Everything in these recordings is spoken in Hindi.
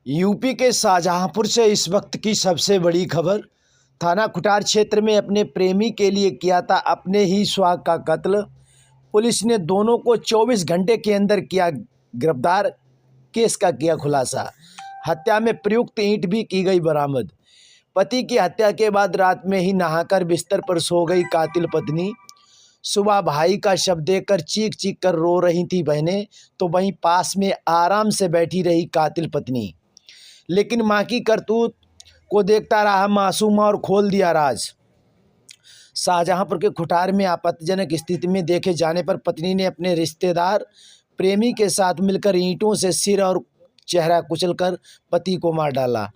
यूपी के शाहजहांपुर से इस वक्त की सबसे बड़ी खबर। थाना खुटार क्षेत्र में अपने प्रेमी के लिए किया था अपने ही सुहाग का कत्ल। पुलिस ने दोनों को 24 घंटे के अंदर किया गिरफ्तार। केस का किया खुलासा। हत्या में प्रयुक्त ईंट भी की गई बरामद। पति की हत्या के बाद रात में ही नहाकर बिस्तर पर सो गई कातिल पत्नी। सुबह भाई का शव देखकर चीख चीख कर रो रही थी बहनें, तो वहीं पास में आराम से बैठी रही कातिल पत्नी। लेकिन मां की करतूत को देखता रहा मासूम और खोल दिया राज। शाहजहांपुर के खुटार में आपत्तिजनक स्थिति में देखे जाने पर पत्नी ने अपने रिश्तेदार प्रेमी के साथ मिलकर ईंटों से सिर और चेहरा कुचलकर पति को मार डाला।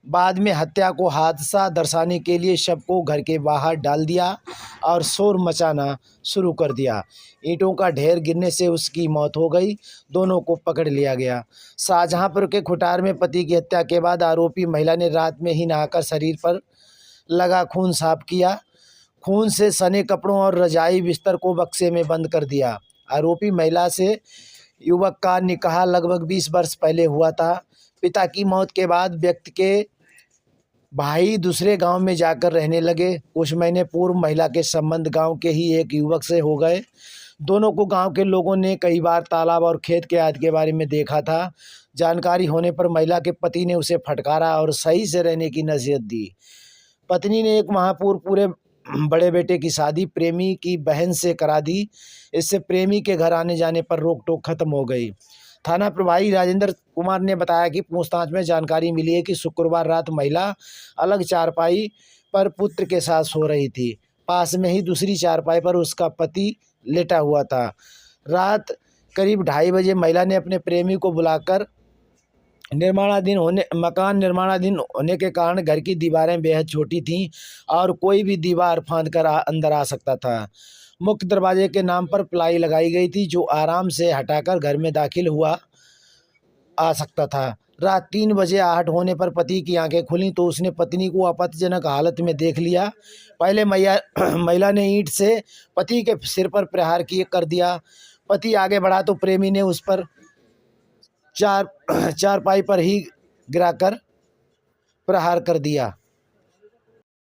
बाद में हत्या को हादसा दर्शाने के लिए शव को घर के बाहर डाल दिया और शोर मचाना शुरू कर दिया। ईंटों का ढेर गिरने से उसकी मौत हो गई। दोनों को पकड़ लिया गया। शाहजहांपुर के खुटार में पति की हत्या के बाद आरोपी महिला ने रात में ही नहाकर शरीर पर लगा खून साफ किया। खून से सने कपड़ों और रजाई बिस्तर को बक्से में बंद कर दिया। आरोपी महिला से युवक का निकाह लगभग 20 वर्ष पहले हुआ था। पिता की मौत के बाद व्यक्ति के भाई दूसरे गांव में जाकर रहने लगे। कुछ महीने पूर्व महिला के संबंध गांव के ही एक युवक से हो गए। दोनों को गांव के लोगों ने कई बार तालाब और खेत के आदि के बारे में देखा था। जानकारी होने पर महिला के पति ने उसे फटकारा और सही से रहने की नसीहत दी। पत्नी ने 1 माह पूर्व पूरे बड़े बेटे की शादी प्रेमी की बहन से करा दी। इससे प्रेमी के घर आने जाने पर रोक टोक खत्म हो गई। थाना प्रभारी राजेंद्र कुमार ने बताया कि पूछताछ में जानकारी मिली है कि शुक्रवार रात महिला अलग चारपाई पर पुत्र के साथ सो रही थी। पास में ही दूसरी चारपाई पर उसका पति लेटा हुआ था। रात करीब 2:30 बजे महिला ने अपने प्रेमी को बुलाकर मकान निर्माणाधीन होने के कारण घर की दीवारें बेहद छोटी थीं और कोई भी दीवार फांद कर अंदर आ सकता था। मुख्य दरवाजे के नाम पर प्लाई लगाई गई थी जो आराम से हटाकर घर में दाखिल हुआ आ सकता था। रात 3 बजे आहट होने पर पति की आंखें खुलीं तो उसने पत्नी को आपत्तिजनक हालत में देख लिया। पहले महिला ने ईंट से पति के सिर पर प्रहार कर दिया। पति आगे बढ़ा तो प्रेमी ने उस पर चारपाई पर ही गिराकर प्रहार कर दिया।